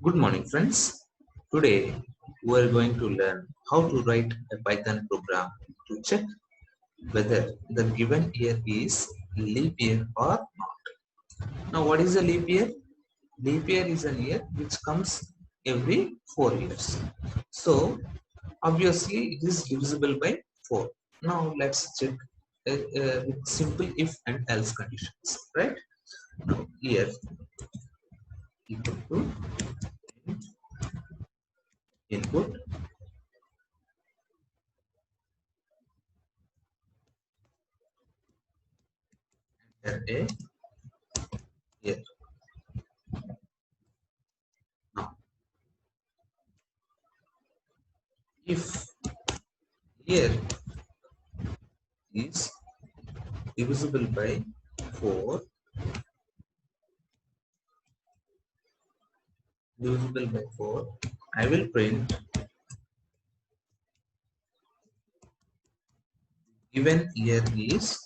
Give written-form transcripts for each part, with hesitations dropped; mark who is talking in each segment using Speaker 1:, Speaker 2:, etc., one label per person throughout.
Speaker 1: Good morning, friends. Today we are going to learn how to write a Python program to check whether the given year is leap year or not. Now, what is a leap year? Leap year is a year which comes every 4 years. So, obviously, it is divisible by 4. Now, let's check with simple if and else conditions, right? Now, year equal to input array year. Now, if year is divisible by 4, I will print given year is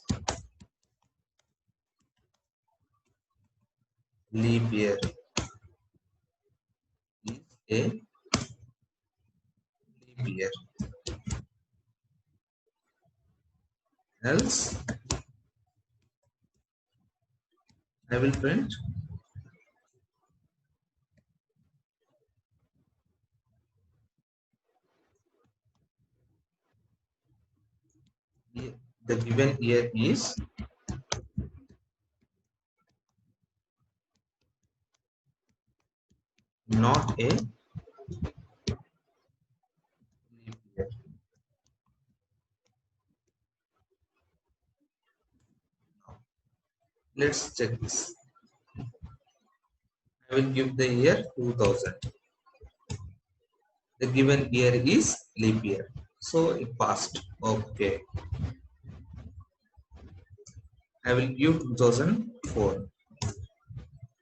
Speaker 1: leap year is a leap year. Else I will print the given year is not a leap year. Let's check this. I will give the year 2000. The given year is leap year. So it passed. Okay. I will give 2004.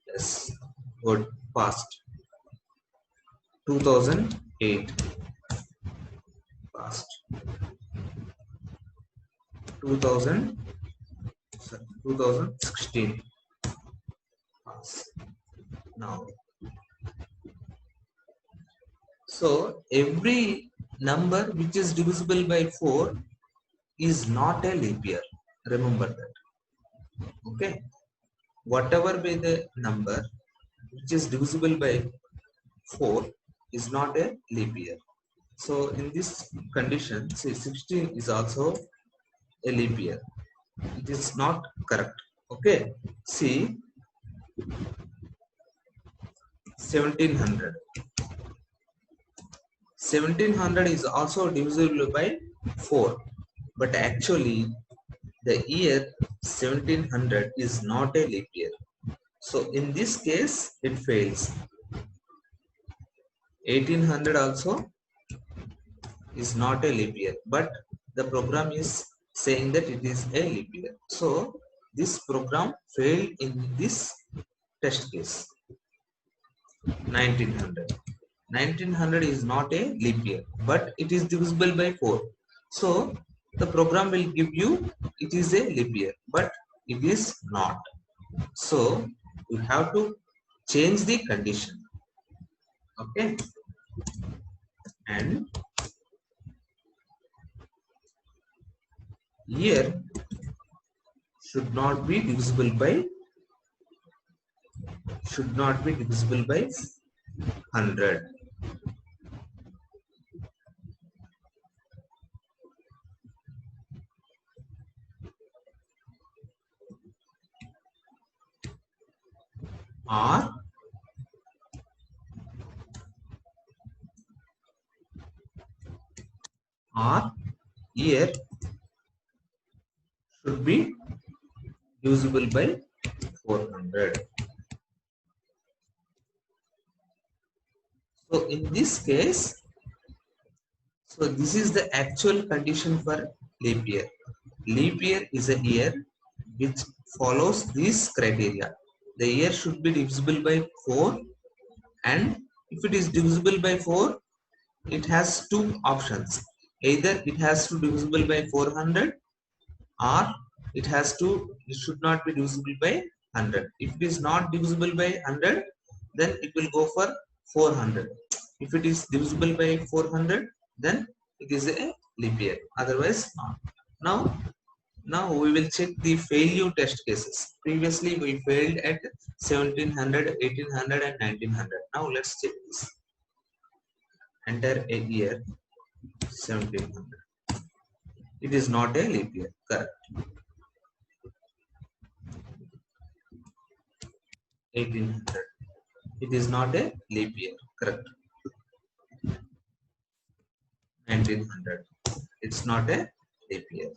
Speaker 1: Yes. Good. Passed. 2008. Passed. 2016. Pass. Now, so every number which is divisible by 4 is not a leap year. Remember that. Okay. Whatever be the number which is divisible by 4 is not a leap year. So in this condition, say 16 is also a leap year. It is not correct. Okay. See 1700. 1700 is also divisible by 4, but actually the year 1700 is not a leap year. So in this case it fails. 1800 also is not a leap year, but the program is saying that it is a leap year. So this program failed in this test case. 1900. 1900 is not a leap year, but it is divisible by 4. So the program will give you it is a leap year, but it is not. So you have to change the condition. Okay. And year should not be divisible by 100. Or year should be divisible by 400. So in this case, so this is the actual condition for leap year. Leap year is a year which follows this criteria. The year should be divisible by 4, and if it is divisible by 4, it has two options. Either it has to divisible by 400, or it should not be divisible by 100. If it is not divisible by 100, then it will go for 400. If it is divisible by 400, then it is a leap year, otherwise not. Now we will check the failure test cases. Previously we failed at 1700, 1800 and 1900. Now let's check this. Enter a year 1700. It is not a leap year, correct. 1800. It is not a leap year, correct. 1900. It's not a leap year.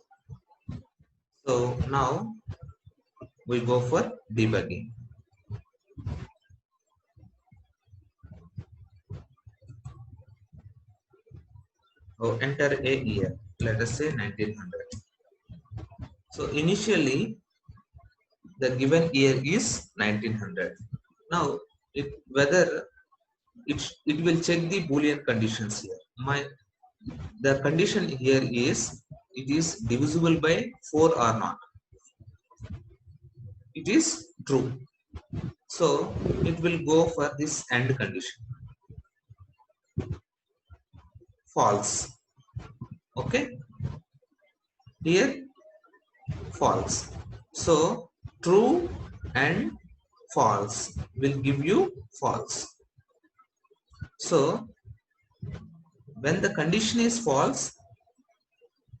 Speaker 1: So now we go for debugging. Oh, enter a year. Let us say 1900. So initially the given year is 1900. Now whether it will check the Boolean conditions here. The condition here is it is divisible by 4 or not. It is true. So it will go for this AND condition. False. Okay. Here false. So true and false will give you false. So when the condition is false,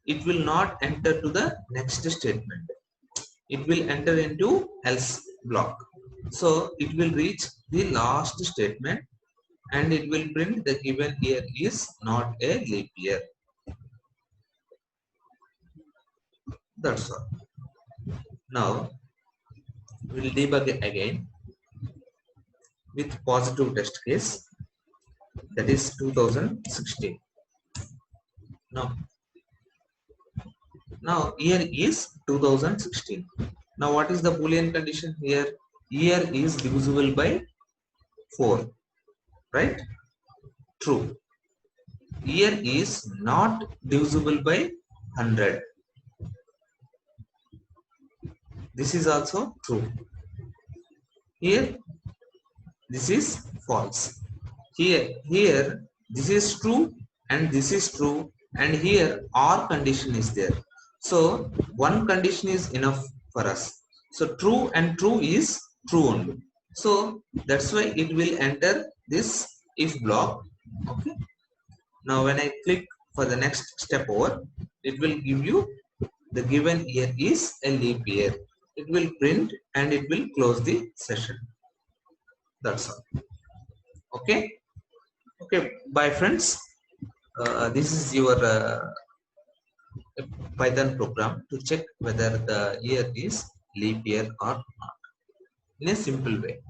Speaker 1: it will not enter to the next statement. It will enter into else block. So it will reach the last statement and it will print the given year is not a leap year. That's all. Now we'll debug again with positive test case, that is 2016. Now year is 2016. Now what is the Boolean condition here? Year is divisible by 4, right? True. Year is not divisible by 100. This is also true. Here this is false. Here this is true and this is true, and here OR condition is there. So one condition is enough for us. So true and true is true only. So that's why it will enter this if block. Okay. Now when I click for the next step over, it will give you the given year is a leap year. It will print and it will close the session. That's all. Okay. Bye friends. This is your Python program to check whether the year is leap year or not in a simple way.